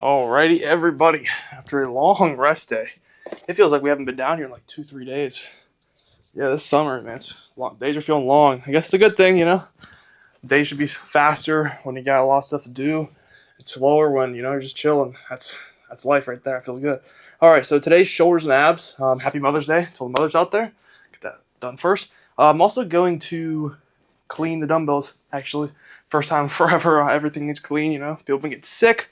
Alrighty, everybody. After a long rest day, it feels like we haven't been down here in like 2, 3 days. Yeah, this summer, man, days are feeling long. I guess it's a good thing, Days should be faster when you got a lot of stuff to do. It's slower when you're just chilling. That's life right there. It feels good. All right, so today's shoulders and abs. Happy Mother's Day to all the mothers out there. Get that done first. I'm also going to clean the dumbbells. Actually, first time forever. Everything needs clean. People been getting sick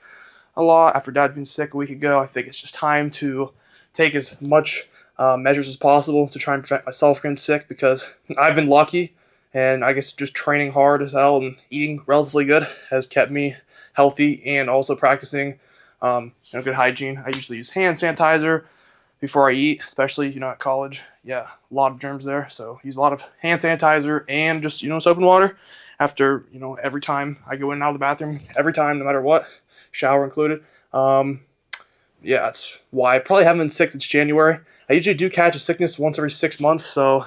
a lot after Dad being sick a week ago. I think it's just time to take as much measures as possible to try and prevent myself getting sick, because I've been lucky, and I guess just training hard as hell and eating relatively good has kept me healthy, and also practicing good hygiene. I usually use hand sanitizer before I eat, especially at college. Yeah, a lot of germs there, so use a lot of hand sanitizer and just soap and water after every time I go in and out of the bathroom, every time, no matter what, shower included. Yeah, that's why I probably haven't been sick since January. I usually do catch a sickness once every 6 months, so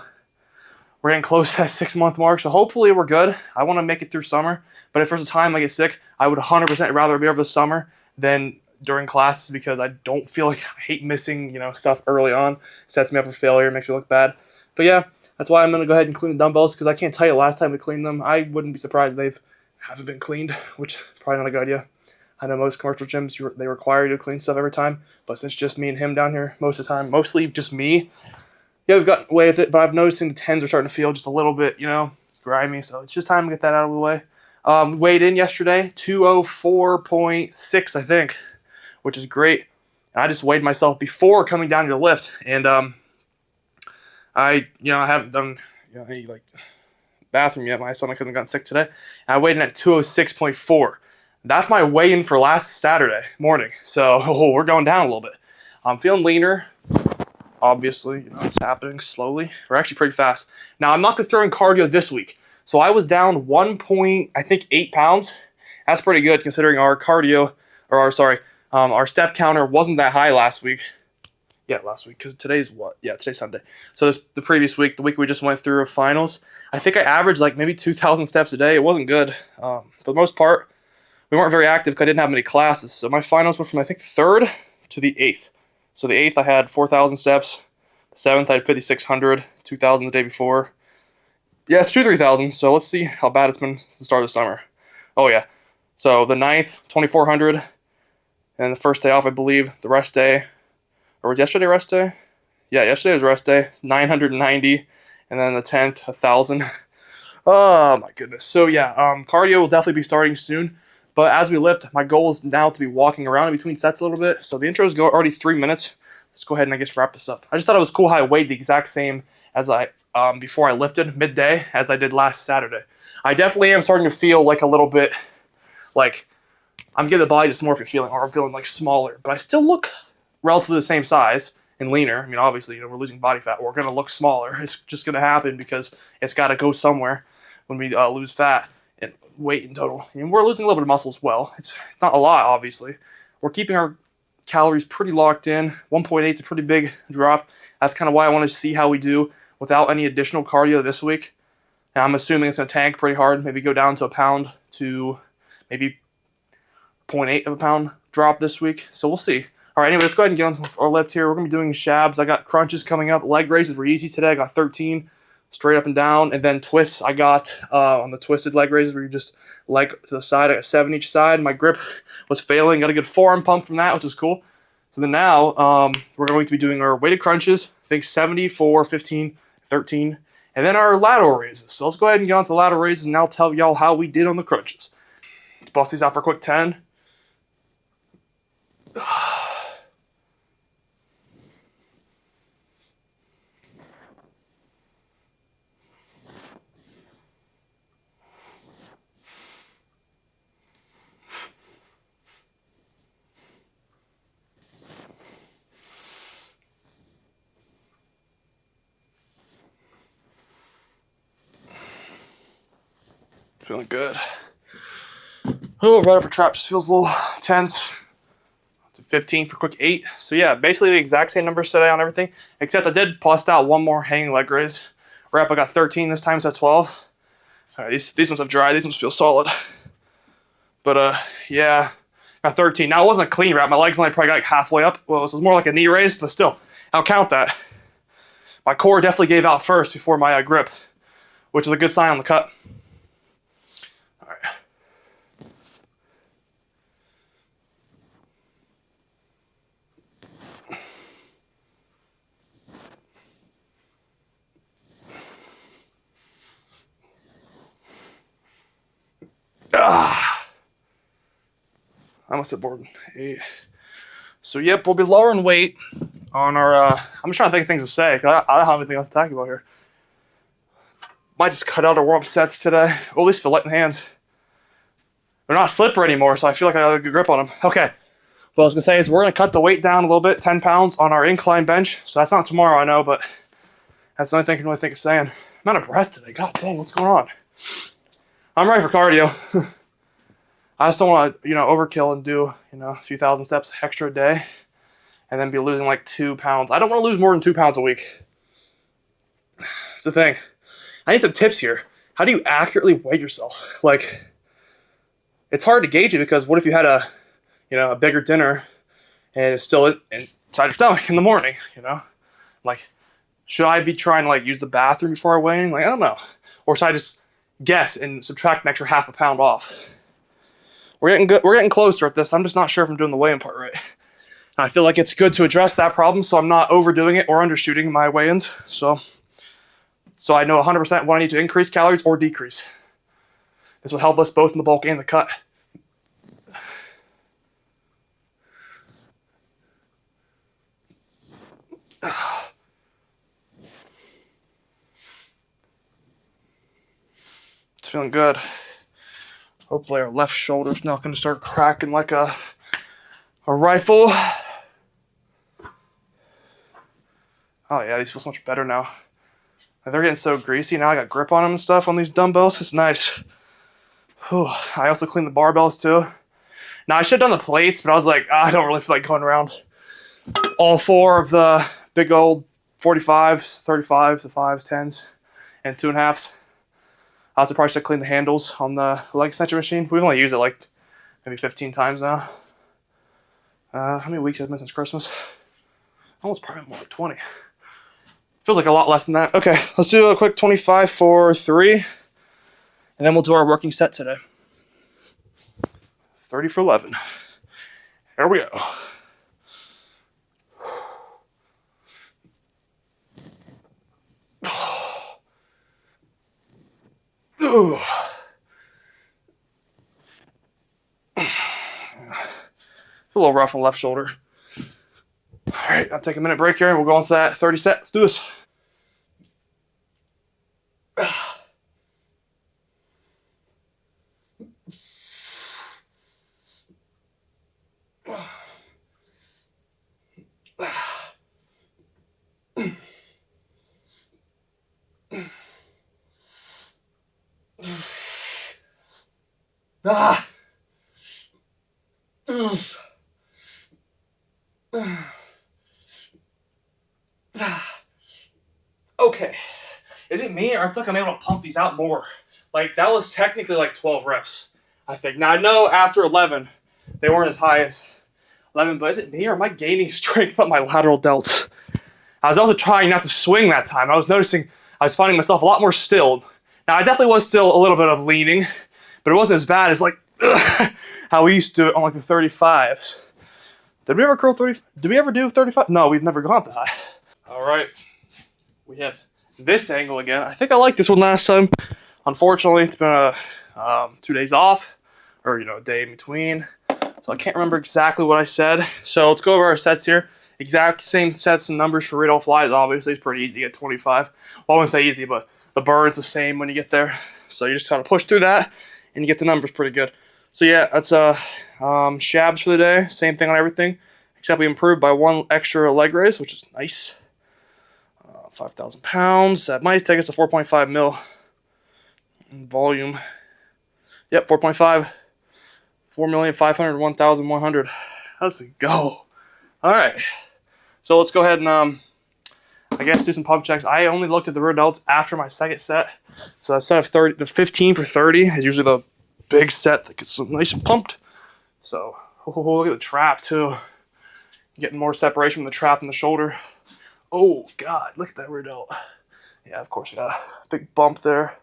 we're getting close to that 6 month mark. So hopefully we're good. I want to make it through summer, but if there's a time I get sick, I would 100% rather be over the summer than during classes, because I don't feel like I hate missing stuff early on. It sets me up for failure, makes me look bad. But yeah, that's why I'm gonna go ahead and clean the dumbbells, because I can't tell you the last time we cleaned them. I wouldn't be surprised if haven't been cleaned, which is probably not a good idea. I know most commercial gyms, they require you to clean stuff every time, but since just me and him down here most of the time, mostly just me, yeah, we've gotten away with it, but I've noticed the tens are starting to feel just a little bit, grimy, so it's just time to get that out of the way. Weighed in yesterday, 204.6, I think, which is great. I just weighed myself before coming down to the lift, and I haven't done any bathroom yet. My stomach hasn't gotten sick today. And I weighed in at 206.4. That's my weigh-in for last Saturday morning. So we're going down a little bit. I'm feeling leaner. Obviously, it's happening slowly. We're actually pretty fast. Now, I'm not going to throw in cardio this week. So I was down 8 pounds. That's pretty good considering our our step counter wasn't that high last week. Yeah, last week, because today's what? Yeah, today's Sunday. So the previous week, the week we just went through of finals, I think I averaged maybe 2,000 steps a day. It wasn't good. For the most part, we weren't very active because I didn't have many classes. So my finals were from, I think, 3rd to the 8th. So the 8th, I had 4,000 steps. The 7th, I had 5,600, 2,000 the day before. Yeah, it's 3,000. So let's see how bad it's been since the start of the summer. Oh, yeah. So the 9th, 2,400. And the first day off, I believe, the rest day. Or was yesterday rest day? Yeah, yesterday was rest day. 990. And then the 10th, 1,000. Oh, my goodness. So, yeah, cardio will definitely be starting soon. But as we lift, my goal is now to be walking around in between sets a little bit. So the intro's already 3 minutes. Let's go ahead and I guess wrap this up. I just thought it was cool how I weighed the exact same as before I lifted midday as I did last Saturday. I definitely am starting to feel a little bit like I'm getting the body dysmorphia feeling, or I'm feeling smaller. But I still look relatively the same size and leaner. I mean, obviously, we're losing body fat. We're going to look smaller. It's just going to happen because it's got to go somewhere when we lose fat and weight in total. And we're losing a little bit of muscle as well. It's not a lot, obviously. We're keeping our calories pretty locked in. 1.8 is a pretty big drop. That's kind of why I want to see how we do without any additional cardio this week. And I'm assuming it's going to tank pretty hard, maybe go down to a pound to maybe 0.8 of a pound drop this week. So we'll see. All right, anyway, let's go ahead and get on our lift here. We're going to be doing shabs. I got crunches coming up. Leg raises were easy today. I got 13 straight up and down. And then twists I got on the twisted leg raises where you just leg to the side. I got 7 each side. My grip was failing. Got a good forearm pump from that, which was cool. So then now we're going to be doing our weighted crunches. I think 74, 15, 13. And then our lateral raises. So let's go ahead and get on to the lateral raises and I'll tell y'all how we did on the crunches. Let's bust these out for a quick 10. Feeling good. Oh, right upper trap just feels a little tense. 15 for quick 8. So yeah, basically the exact same numbers today on everything, except I did bust out one more hanging leg raise. Rep, I got 13 this time, so 12. All right, these ones have dried. These ones feel solid. But yeah, Got 13. Now, it wasn't a clean rep. My legs only probably got like halfway up. Well, so it was more like a knee raise, but still, I'll count that. My core definitely gave out first before my grip, which is a good sign on the cut. All right. I must have bored 8. So, yep, we'll be lowering weight on our, I'm just trying to think of things to say, because I don't have anything else to talk about here. Might just cut out our warm-up sets today, or at least for light in the hands. They're not slippery anymore, so I feel like I got a good grip on them. Okay, what I was going to say is we're going to cut the weight down a little bit, 10 pounds on our incline bench. So that's not tomorrow, I know, but that's the only thing I can really think of saying. I'm out of breath today. God dang, what's going on? I'm ready for cardio. I just don't want to, overkill and do, a few thousand steps extra a day and then be losing like 2 pounds. I don't want to lose more than 2 pounds a week. It's the thing. I need some tips here. How do you accurately weigh yourself? Like, it's hard to gauge it because what if you had a bigger dinner and it's still inside your stomach in the morning, Like, should I be trying to like use the bathroom before I weigh in? Like, I don't know. Or should I just guess and subtract an extra half a pound off? We're getting good. We're getting closer at this. I'm just not sure if I'm doing the weigh-in part right. And I feel like it's good to address that problem so I'm not overdoing it or undershooting my weigh-ins. So I know 100% what I need to increase calories or decrease. This will help us both in the bulk and the cut. It's feeling good. Hopefully our left shoulder's not going to start cracking like a rifle. Oh yeah, these feel so much better now. They're getting so greasy. Now I got grip on them and stuff on these dumbbells. It's nice. Whew. I also cleaned the barbells too. Now I should have done the plates, but I was like, I don't really feel like going around all 4 of the big old 45s, 35s, the 5s, 10s, and 2.5s. I also probably should clean the handles on the leg extension machine. We've only used it like maybe 15 times now. How many weeks have I missed since Christmas? Almost probably more like 20. Feels like a lot less than that. Okay, let's do a quick 25 for 3. And then we'll do our working set today. 30 for 11. Here we go. Ooh. A little rough on the left shoulder. All right, I'll take a minute break here and we'll go on to that 30 set. Let's do this. Okay, is it me or I feel like I'm able to pump these out more? Like, that was technically like 12 reps, I think. Now, I know after 11, they weren't as high as 11, but is it me or am I gaining strength on my lateral delts? I was also trying not to swing that time. I was noticing I was finding myself a lot more stilled. Now, I definitely was still a little bit of leaning, but it wasn't as bad as like how we used to do it on like the 35s. Did we ever curl 30? Did we ever do 35? No, we've never gone that high. All right. We have this angle again. I think I liked this one last time. Unfortunately, it's been 2 days off, or a day in between. So I can't remember exactly what I said. So let's go over our sets here. Exact same sets and numbers for Rito flies. Obviously, it's pretty easy at 25. Well, I wouldn't say easy, but the burn's the same when you get there. So you just kind of push through that, and you get the numbers pretty good. So yeah, that's Shabs for the day. Same thing on everything, except we improved by 1 extra leg raise, which is nice. 5,000 pounds. That might take us to 4.5 mil in volume. Yep, 4.5. 4,501,100. Let's go. All right. So let's go ahead and I guess do some pump checks. I only looked at the rear delts after my second set. So that set of 30, the 15 for 30 is usually the big set that gets nice and pumped. So Oh, look at the trap too. Getting more separation from the trap and the shoulder. Oh God, look at that rear delt. Yeah, of course I got a big bump there.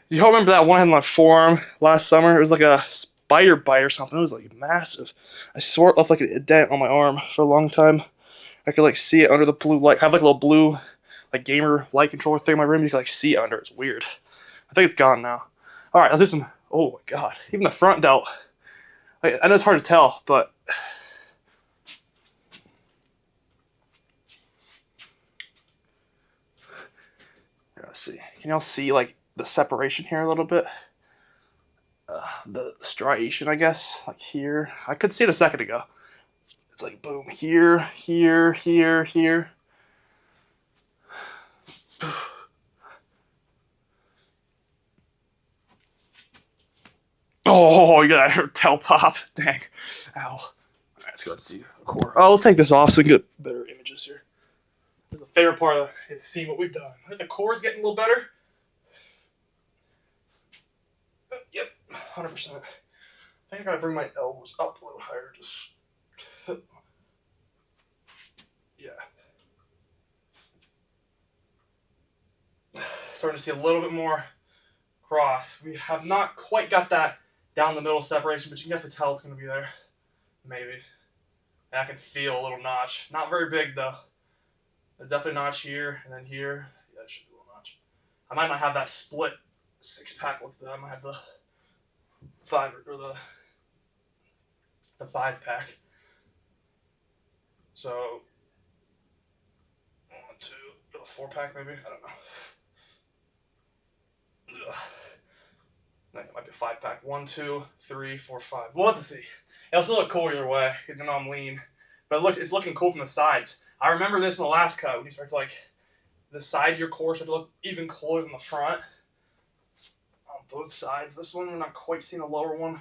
You all remember that one I had on my forearm last summer? It was like a spider bite or something. It was like massive. I swore it left like a dent on my arm for a long time. I could like see it under the blue light. I have like a little blue like gamer light controller thing in my room. You can like see it under. It's weird. I think it's gone now. All right, let's do some. Oh my God, even the front delt. I know it's hard to tell, but let's see. Can y'all see like the separation here a little bit? The striation, I guess, like here. I could see it a second ago. It's like boom, here, here, here, here. Oh, you got a tail pop. Dang. Ow. All right, let's go and see the core. Oh, let's take this off so we can get better images here. This is the favorite part of it, is seeing what we've done. I think the core is getting a little better. Yep, 100%. I think I gotta bring my elbows up a little higher. Just. Yeah. Starting to see a little bit more cross. We have not quite got that down the middle separation, but you can definitely tell it's going to be there. Maybe. And I can feel a little notch. Not very big, though. Definitely a notch here, and then here. Yeah, that should be a little notch. I might not have that split six-pack look, though. I might have the the five-pack. So, 1, 2, a four-pack maybe? I don't know. Ugh. No, it might be a five-pack. 1, 2, 3, 4, 5. We'll have to see. It'll still look cool either way, because you know I'm lean. But it's looking cool from the sides. I remember this in the last cut, when you start to like, the sides of your core start to look even cooler than the front. On both sides. This one, we're not quite seeing the lower one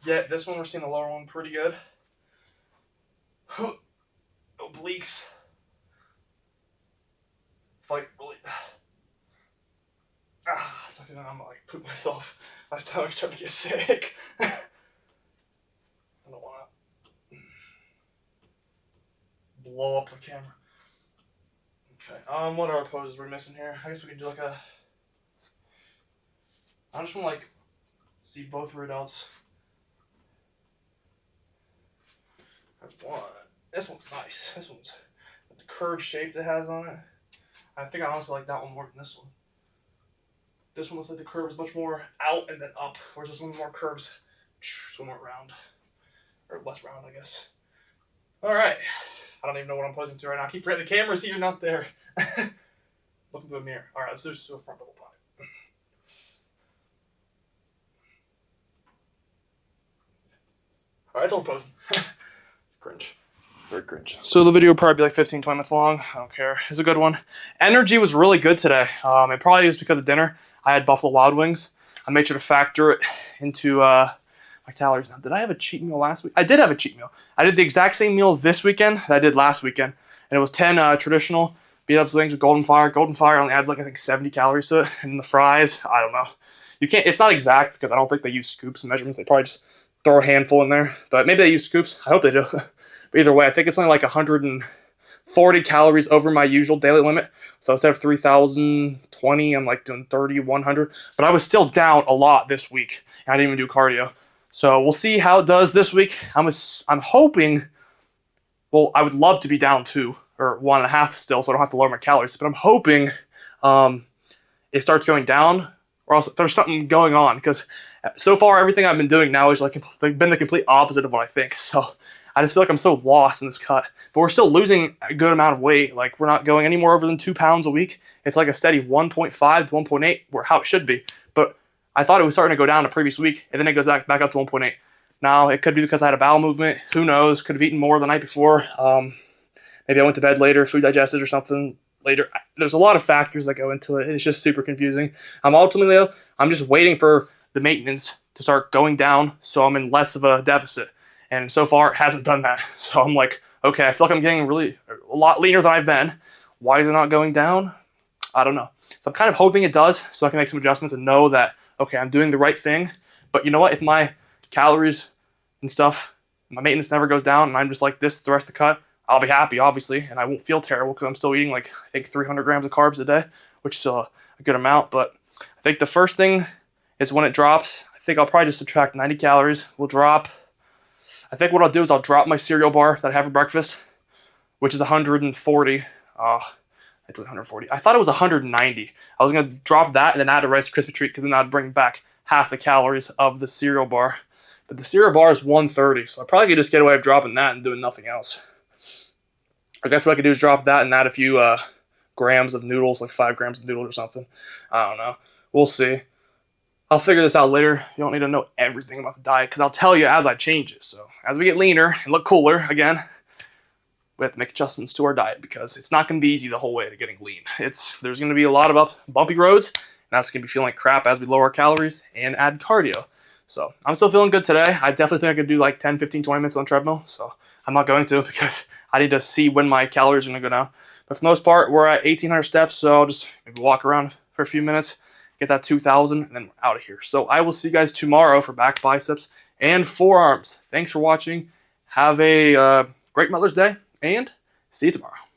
yet. This one, we're seeing the lower one pretty good. Obliques. Fight really. Something that I'm like poop myself. My stomach's starting to get sick. I don't want to blow up the camera. Okay. What other poses we're missing here? I guess we can do like a. I just want to like see both rear delts. There's one. This one's nice. This one's the curved shape it has on it. I think I honestly like that one more than this one. This one looks like the curve is much more out and then up, whereas this one more curves, this one more round, or less round, I guess. All right, I don't even know what I'm posing to right now. I keep forgetting the camera's here, not there. Look into a mirror. All right, let's just do a front double pie. All right, that's all I'm posing. It's cringe. Very cringe. So the video will probably be like 15, 20 minutes long. I don't care. It's a good one. Energy was really good today. It probably was because of dinner. I had Buffalo Wild Wings. I made sure to factor it into my calories. Now, did I have a cheat meal last week? I did have a cheat meal. I did the exact same meal this weekend that I did last weekend. And it was 10 traditional beat-ups wings with Golden Fire. Golden Fire only adds like, I think, 70 calories to it. And the fries, I don't know. You can't. It's not exact because I don't think they use scoops and measurements. They probably just throw a handful in there. But maybe they use scoops. I hope they do. But either way, I think it's only like 140 calories over my usual daily limit. So instead of 3,020, I'm like doing 3,100. But I was still down a lot this week. And I didn't even do cardio. So we'll see how it does this week. I'm hoping, well, I would love to be down 2 or 1.5 still, so I don't have to lower my calories. But I'm hoping it starts going down, or else there's something going on. Because so far, everything I've been doing now is like been the complete opposite of what I think. So I just feel like I'm so lost in this cut. But we're still losing a good amount of weight. Like, we're not going any more over than 2 pounds a week. It's like a steady 1.5 to 1.8, where how it should be. But I thought it was starting to go down the previous week, and then it goes back up to 1.8. Now, it could be because I had a bowel movement. Who knows? Could have eaten more the night before. Maybe I went to bed later, food digested or something later. There's a lot of factors that go into it, and it's just super confusing. Ultimately, I'm just waiting for the maintenance to start going down so I'm in less of a deficit. And so far, it hasn't done that. So I'm like, okay, I feel like I'm getting really a lot leaner than I've been. Why is it not going down? I don't know. So I'm kind of hoping it does so I can make some adjustments and know that, okay, I'm doing the right thing. But you know what? If my calories and stuff, my maintenance never goes down, and I'm just like this the rest of the cut, I'll be happy, obviously, and I won't feel terrible because I'm still eating like, I think 300 grams of carbs a day, which is a good amount. But I think the first thing is when it drops, I think I'll probably just subtract 90 calories. We'll drop, I think what I'll do is I'll drop my cereal bar that I have for breakfast, which is 140. It's 140. I thought it was 190. I was going to drop that and then add a Rice Krispie treat because then I'd bring back half the calories of the cereal bar. But the cereal bar is 130, so I probably could just get away with dropping that and doing nothing else. I guess what I could do is drop that and add a few grams of noodles, like 5 grams of noodles or something. I don't know. We'll see. I'll figure this out later. You don't need to know everything about the diet because I'll tell you as I change it. So as we get leaner and look cooler again, we have to make adjustments to our diet because it's not going to be easy the whole way to getting lean. There's going to be a lot of bumpy roads, and that's going to be feeling like crap as we lower calories and add cardio. So I'm still feeling good today. I definitely think I could do like 10, 15, 20 minutes on the treadmill. So I'm not going to because I need to see when my calories are going to go down. But for the most part, we're at 1,800 steps. So I'll just maybe walk around for a few minutes, get that 2,000, and then we're out of here. So I will see you guys tomorrow for back, biceps, and forearms. Thanks for watching. Have a great Mother's Day, and see you tomorrow.